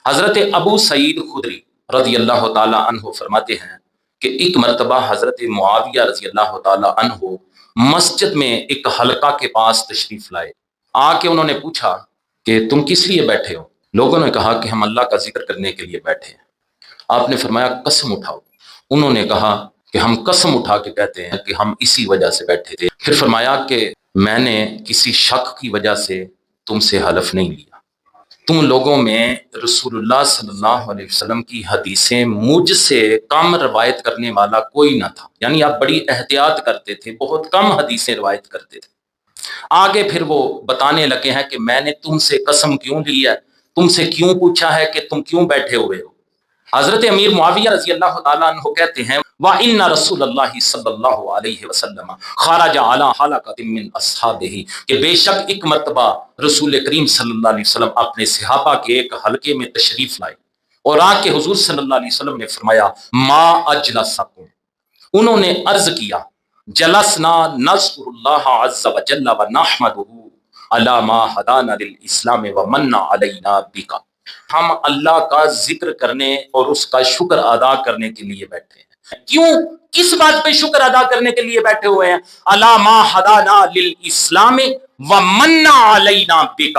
حضرت ابو سعید خدری رضی اللہ تعالی عنہ فرماتے ہیں کہ ایک مرتبہ حضرت معاویہ رضی اللہ تعالی عنہ مسجد میں ایک حلقہ کے پاس تشریف لائے۔ آ کے انہوں نے پوچھا کہ تم کس لیے بیٹھے ہو؟ لوگوں نے کہا کہ ہم اللہ کا ذکر کرنے کے لیے بیٹھے ہیں۔ آپ نے فرمایا قسم اٹھاؤ۔ انہوں نے کہا کہ ہم قسم اٹھا کے کہتے ہیں کہ ہم اسی وجہ سے بیٹھے تھے۔ پھر فرمایا کہ میں نے کسی شک کی وجہ سے تم سے حلف نہیں لیا۔ تم لوگوں میں رسول اللہ صلی اللہ علیہ وسلم کی حدیثیں مجھ سے کم روایت کرنے والا کوئی نہ تھا، یعنی آپ بڑی احتیاط کرتے تھے، بہت کم حدیثیں روایت کرتے تھے۔ آگے پھر وہ بتانے لگے ہیں کہ میں نے تم سے قسم کیوں لی ہے، تم سے کیوں پوچھا ہے کہ تم کیوں بیٹھے ہوئے ہو۔ حضرت امیر معاویہ رضی اللہ تعالیٰ عنہ کہتے ہیں وَإِنَّ رسول اللہ صلی اللہ علیہ وسلم خرج علی حلقۃ من اصحابہ، کہ بے شک ایک مرتبہ رسول کریم صلی اللہ علیہ وسلم اپنے صحابہ کے ایک حلقے میں تشریف لائے اور آ کے حضور صلی اللہ علیہ وسلم نے فرمایا ما اجلسکم، انہوں نے عرض کیا جلسنا نذکر اللہ عز وجل ونحمدہ علی ما ہدانا للاسلام ومن علینا بک، ہم اللہ کا ذکر کرنے اور اس کا شکر ادا کرنے کے لیے بیٹھے ہیں۔ کیوں؟ کس بات پہ شکر ادا کرنے کے لیے بیٹھے ہوئے ہیں؟ علی ما ہدانا للاسلام ومن علینا بک،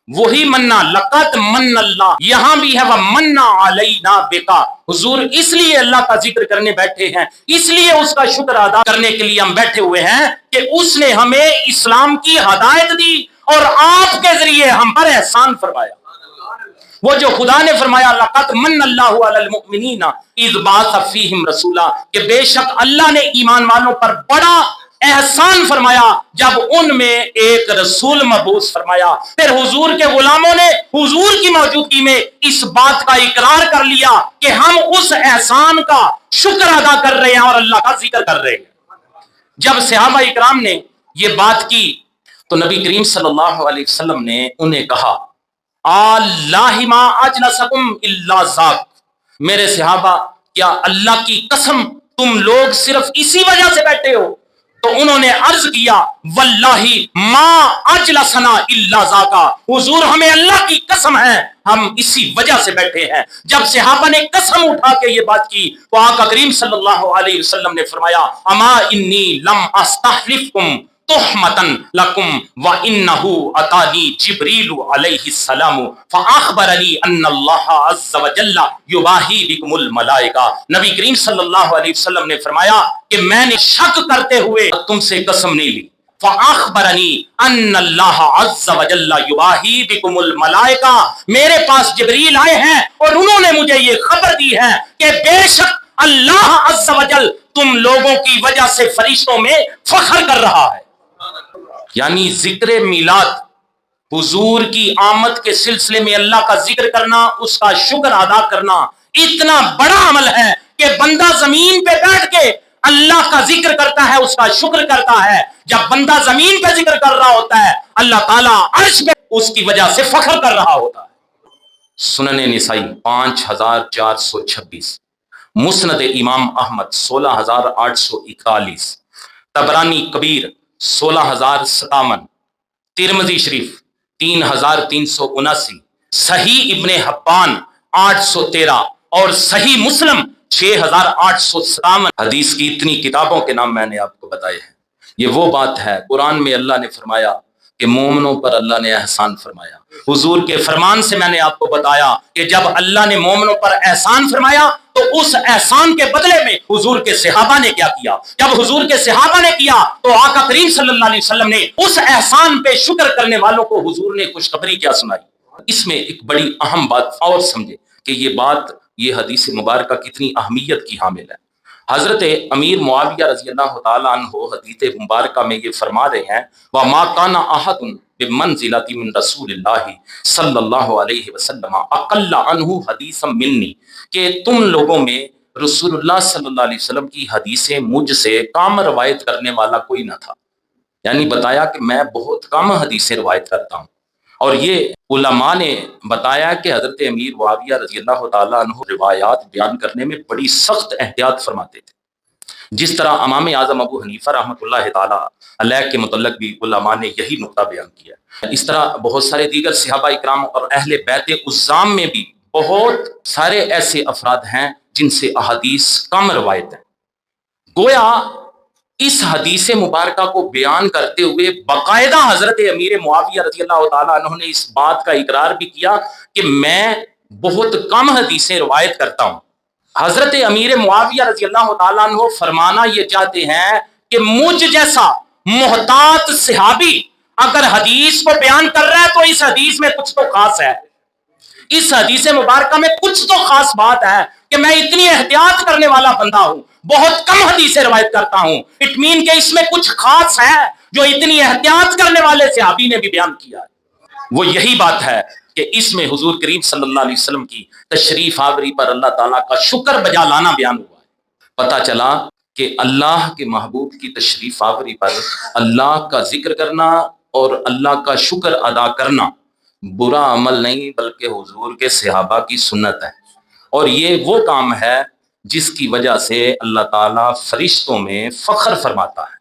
وہی منا لقد من اللہ، یہاں بھی ہے ومن علینا بک، حضور اس لیے اللہ کا ذکر کرنے بیٹھے ہیں، اس لیے اس کا شکر ادا کرنے کے لیے ہم بیٹھے ہوئے ہیں کہ اس نے ہمیں اسلام کی ہدایت دی اور آپ کے ذریعے ہم پر احسان فرمایا۔ وہ جو خدا نے فرمایا لقد من اللہ علی المؤمنین اذ بعث فیہم رسولا، کہ بے شک اللہ نے ایمان والوں پر بڑا احسان فرمایا جب ان میں ایک رسول مبعوث فرمایا۔ پھر حضور کے غلاموں نے حضور کی موجودگی میں اس بات کا اقرار کر لیا کہ ہم اس احسان کا شکر ادا کر رہے ہیں اور اللہ کا ذکر کر رہے ہیں۔ جب صحابہ اکرام نے یہ بات کی تو نبی کریم صلی اللہ علیہ وسلم نے انہیں کہا اللہ ما اجلسکم الا ذاک، میرے صحابہ کیا اللہ کی قسم تم لوگ صرف اسی وجہ سے بیٹھے ہو؟ تو انہوں نے عرض کیا واللہ ما اجلسنا الا ذاک، حضور ہمیں اللہ کی قسم ہے ہم اسی وجہ سے بیٹھے ہیں۔ جب صحابہ نے قسم اٹھا کے یہ بات کی تو آقا کریم صلی اللہ علیہ وسلم نے فرمایا اما انی لم استحلفکم تحمتا لکم وانہ اتانی جبریل علیہ السلام فاخبرنی ان اللہ عز وجل یباہی بکم الملائکہ، نبی کریم صلی اللہ علیہ وسلم نے فرمایا کہ میں نے شک کرتے ہوئے تم سے قسم نہیں لی، فاخبرنی ان اللہ عز وجل یباہی بکم الملائکہ، میرے پاس جبریل آئے ہیں اور انہوں نے مجھے یہ خبر دی ہے کہ بے شک اللہ عز وجل تم لوگوں کی وجہ سے فرشتوں میں فخر کر رہا ہے۔ یعنی ذکر میلاد، حضور کی آمد کے سلسلے میں اللہ کا ذکر کرنا، اس کا شکر ادا کرنا اتنا بڑا عمل ہے کہ بندہ زمین پہ بیٹھ کے اللہ کا ذکر کرتا ہے، اس کا شکر کرتا ہے۔ جب بندہ زمین پہ ذکر کر رہا ہوتا ہے اللہ تعالیٰ عرش پہ اس کی وجہ سے فخر کر رہا ہوتا ہے۔ سنن نسائی 5426، مسند امام احمد 16841، طبرانی کبیر 16057، ترمذی شریف 3379، صحیح ابن حبان 813 اور صحیح مسلم 6857۔ حدیث کی اتنی کتابوں کے نام میں نے آپ کو بتائے ہیں۔ یہ وہ بات ہے، قرآن میں اللہ نے فرمایا کہ مومنوں پر اللہ نے احسان فرمایا۔ حضور کے فرمان سے میں نے آپ کو بتایا کہ جب اللہ نے مومنوں پر احسان فرمایا تو اس احسان کے بدلے میں حضور کے صحابہ نے کیا کیا؟ جب حضور کے صحابہ نے کیا تو آقا کریم صلی اللہ علیہ وسلم نے اس احسان پہ شکر کرنے والوں کو حضور نے خوشخبری کیا سنائی۔ اس میں ایک بڑی اہم بات اور سمجھے کہ یہ حدیث مبارکہ کتنی اہمیت کی حامل ہے۔ حضرت امیر معاویہ رضی اللہ تعالیٰ عنہ حدیث مبارکہ میں یہ فرما رہے ہیں وَمَا كَانَ أَحَدٌ بِمَنزِلَةٍ مِّن رسول اللہ صلی اللہ علیہ وسلم اقل عنہ حدیثا منی، کہ تم لوگوں میں رسول اللہ صلی اللہ علیہ وسلم کی حدیثیں مجھ سے کم روایت کرنے والا کوئی نہ تھا، یعنی بتایا کہ میں بہت کم حدیثیں روایت کرتا ہوں۔ اور یہ علماء نے بتایا کہ حضرت امیر معاویہ رضی اللہ تعالیٰ عنہ روایات بیان کرنے میں بڑی سخت احتیاط فرماتے تھے، جس طرح امام اعظم ابو حنیفہ رحمۃ اللہ تعالیٰ علیہ کے متعلق بھی علماء نے یہی نقطہ بیان کیا ہے۔ اس طرح بہت سارے دیگر صحابہ اکرام اور اہل بیت عظام میں بھی بہت سارے ایسے افراد ہیں جن سے احادیث کم روایت ہیں۔ گویا اس حدیث مبارکہ کو بیان کرتے ہوئے باقاعدہ حضرت امیر معاویہ رضی اللہ تعالیٰ عنہ نے اس بات کا اقرار بھی کیا کہ میں بہت کم حدیثیں روایت کرتا ہوں۔ حضرت امیر معاویہ رضی اللہ تعالیٰ عنہ فرمانا یہ چاہتے ہیں کہ مجھ جیسا محتاط صحابی اگر حدیث کو بیان کر رہا ہے تو اس حدیث میں کچھ تو خاص ہے، اس حدیث مبارکہ میں کچھ تو خاص بات ہے کہ میں اتنی احتیاط کرنے والا بندہ ہوں، بہت کم حدیثیں روایت کرتا ہوں، اٹ مین کہ اس میں کچھ خاص ہے جو اتنی احتیاط کرنے والے صحابی نے بھی بیان کیا ہے۔ وہ یہی بات ہے کہ اس میں حضور کریم صلی اللہ علیہ وسلم کی تشریف آوری پر اللہ تعالیٰ کا شکر بجا لانا بیان ہوا ہے۔ پتہ چلا کہ اللہ کے محبوب کی تشریف آوری پر اللہ کا ذکر کرنا اور اللہ کا شکر ادا کرنا برا عمل نہیں بلکہ حضور کے صحابہ کی سنت ہے، اور یہ وہ کام ہے جس کی وجہ سے اللہ تعالیٰ فرشتوں میں فخر فرماتا ہے۔